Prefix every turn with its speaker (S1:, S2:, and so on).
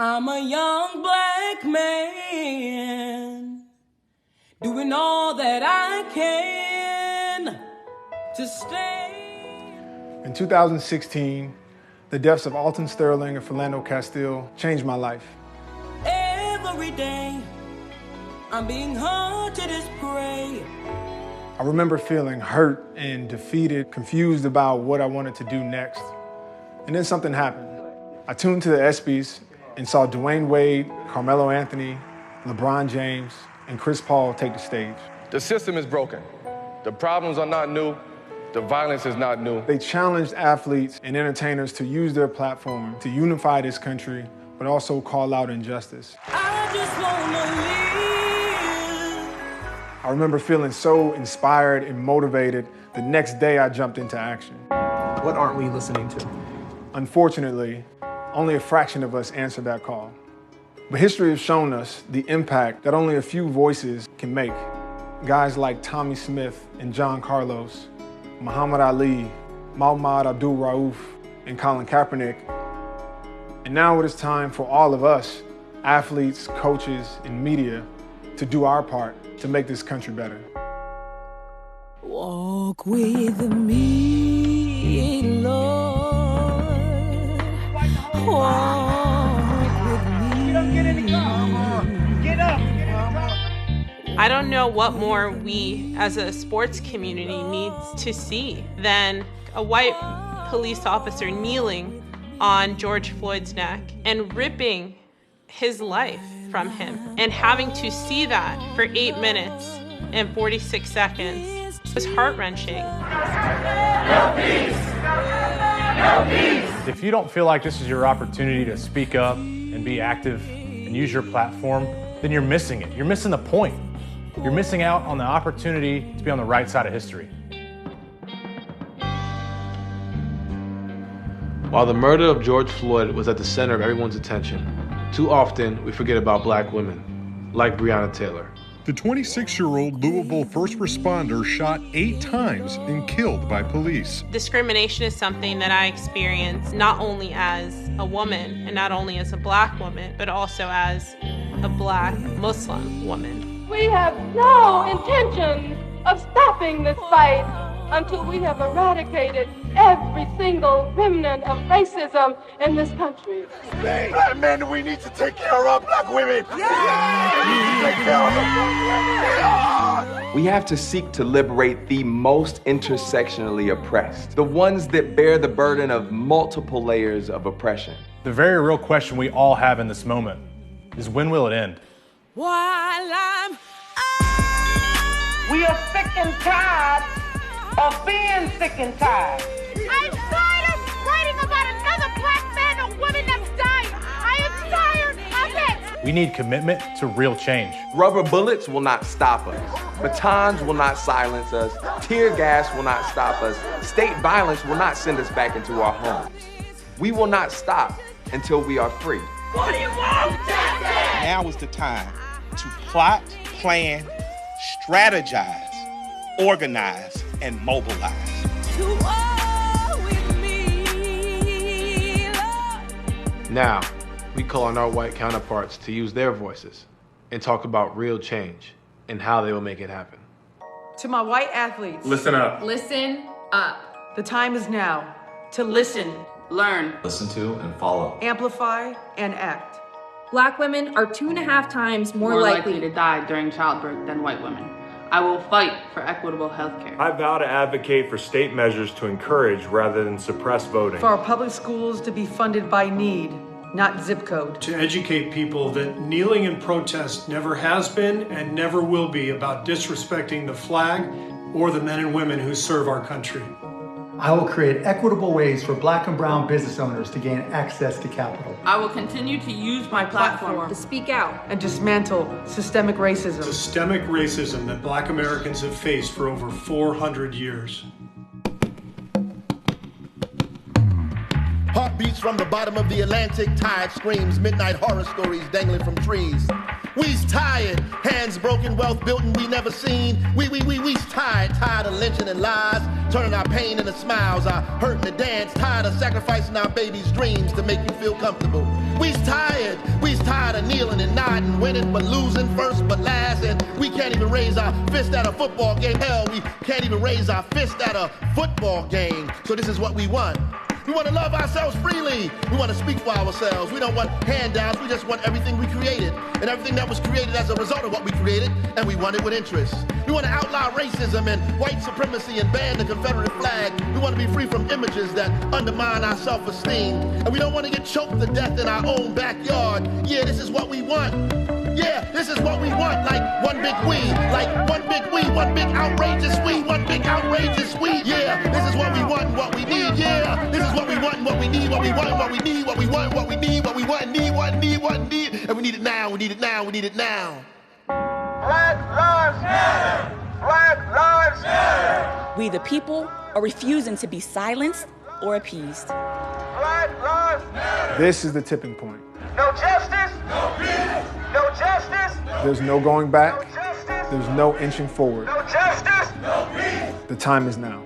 S1: I'm a young black man doing all that I can to stay.
S2: In 2016, the deaths of Alton Sterling and Philando Castile changed my life.
S1: Every day, I'm being hunted as prey.
S2: I remember feeling hurt and defeated, confused about what I wanted to do next. And then something happened. I tuned to the ESPYs and saw Dwayne Wade, Carmelo Anthony, LeBron James, and Chris Paul take the stage.
S3: The system is broken. The problems are not new. The violence is not new.
S2: They challenged athletes and entertainers to use their platform to unify this country, but also call out injustice.
S1: I just wanna live.
S2: I remember feeling so inspired and motivated. The next day I jumped into action.
S4: What aren't we listening to?
S2: Unfortunately, only a fraction of us answered that call. But history has shown us the impact that only a few voices can make. Guys like Tommie Smith and John Carlos, Muhammad Ali, Muhammad Abdul-Rauf, and Colin Kaepernick. And now it is time for all of us, athletes, coaches, and media, to do our part to make this country better.
S1: Walk with me, Lord. Walk with me.
S5: Get in the car. Get up.
S6: I don't know what more we as a sports community needs to see than a white police officer kneeling on George Floyd's neck and ripping his life from him, and having to see that for 8 minutes and 46 seconds was heart-wrenching.
S5: No peace. No peace.
S7: If you don't feel like this is your opportunity to speak up and be active and use your platform, then you're missing it. You're missing the point. You're missing out on the opportunity to be on the right side of history.
S8: While the murder of George Floyd was at the center of everyone's attention, too often we forget about black women, like Breonna Taylor.
S9: The 26-year-old Louisville first responder shot 8 times and killed by police.
S6: Discrimination is something that I experience not only as a woman and not only as a black woman, but also as a black Muslim woman.
S10: We have no intention of stopping this fight until we have eradicated every single remnant of racism in this country.
S5: Black men, we need to take care of our black women.
S11: We have to seek to liberate the most intersectionally oppressed, the ones that bear the burden of multiple layers of oppression.
S7: The very real question we all have in this moment is, when will it end?
S1: While I'm
S5: We are sick and tired of being sick and tired.
S10: I'm tired of writing about another black man or woman that's dying. I am tired of it.
S7: We need commitment to real change.
S11: Rubber bullets will not stop us. Batons will not silence us. Tear gas will not stop us. State violence will not send us back into our homes. We will not stop until we are free.
S5: What do you want?
S12: Now is the time to plot, plan, strategize, organize, and mobilize.
S1: to war with me, Lord.
S8: Now, we call on our white counterparts to use their voices and talk about real change and how they will make it happen.
S13: To my white athletes,
S7: Listen up.
S14: Listen up.
S13: the time is now to listen,
S14: Learn.
S15: Listen to and follow.
S13: amplify, and act.
S14: Black women are 2.5 times more likely
S16: to die during childbirth than white women. I will fight for equitable health care.
S17: I vow to advocate for state measures to encourage rather than suppress voting.
S13: For our public schools to be funded by need, not zip code.
S18: To educate people that kneeling in protest never has been and never will be about disrespecting the flag or the men and women who serve our country.
S19: I will create equitable ways for black and brown business owners to gain access to capital.
S16: I will continue to use my platform
S14: to speak out
S13: and dismantle systemic racism.
S18: Systemic racism that black Americans have faced for over 400 years.
S20: Heartbeats from the bottom of the Atlantic, tide screams, midnight horror stories dangling from trees.
S15: We's tired, hands broken, wealth built and we never seen. We's tired of lynching and lies, turning our pain into smiles, our hurt into dance, tired of sacrificing our babies' dreams to make you feel comfortable. We's tired of kneeling and nodding, winning but losing, first but last, and we can't even raise our fist at a football game. Hell, we can't even raise our fist at a football game. So this is what we want. We want to love ourselves freely. We want to speak for ourselves. We don't want handouts. We just want everything we created and everything that was created as a result of what we created, and we want it with interest. We want to outlaw racism and white supremacy and ban the Confederate flag. We want to be free from images that undermine our self-esteem. And we don't want to get choked to death in our own backyard. Yeah, this is what we want. Yeah, this is what we want, like one big we, one big outrageous we, one big outrageous we. Yeah, this is what we want and what we need. Yeah, this is what we want and what we need, what we want and what we need, what we want and what we need, what we want and need, what need, and we need it now, we need it now, we need it now.
S5: Black Lives Matter! Black Lives Matter!
S20: We the people are refusing to be silenced or appeased.
S5: Black Lives Matter!
S2: This is the tipping point.
S5: No justice, no peace. No justice,
S2: there's no going back.
S5: No justice,
S2: there's no inching forward.
S5: No justice, no peace.
S2: The time is now.